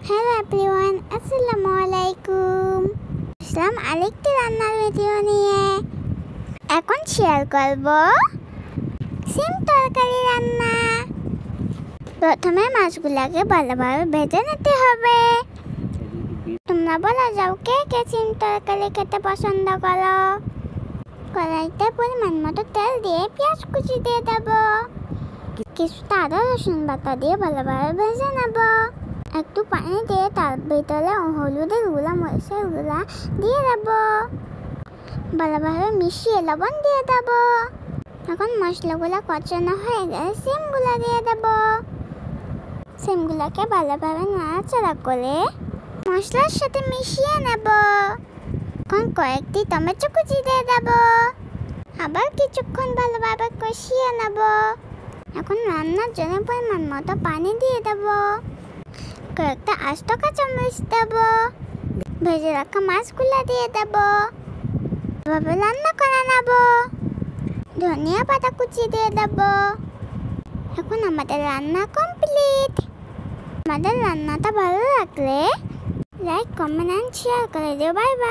Hello everyone, আসসালামু আলাইকুম। আসলাম আরেকটি রান্নার ভিডিও নিয়ে। এখন শেয়ার করব সিম তরকারি রান্না। প্রথমে মাছগুলোকে ভালোভাবে ভেজে নিতে হবে। তোমরা বলে যাও কে কে সিম তরকারি খেতে পছন্দ করো। কড়াইতে পরিমাণ মতো তেল দিয়ে পেঁয়াজ কুচি দিয়ে দেবো। কিছুটা আদা রসুন বাটা দিয়ে ভালোভাবে ভেজে নেব। একটু পানি দিয়ে তার ভিতরে হলুদের গুঁড়া মরিচের গুঁড়া দিয়ে দেব। ভালোভাবে মিশিয়ে লবণ দিয়ে দেব। এখন মশলাগুলো কষানো হয়ে গেলে সিমগুলো দিয়ে দেব। সিমগুলোকে ভালোভাবে নাড়াচাড়া করে মশলার সাথে মিশিয়ে নেব। এখন কয়েকটি টমেটো কুচি দিয়ে দেব। আবার কিছুক্ষণ ভালোভাবে কষিয়ে নেব। এখন রান্নার জন্য পরিমাণ মতো পানি দিয়ে দেব। কয়েকটা আস্ত কাঁচামরিচ দেব। ভেজে রাখা মাছগুলো দিয়ে দেব। এভাবে রান্না করে নেব। ধনিয়া পাতা কুচি দিয়ে দেব। এখন আমাদের রান্না কমপ্লিট। আমাদের রান্নাটা ভালো লাগলে লাইক, কমেন্ট এন্ড শেয়ার করে দিও। Bye bye.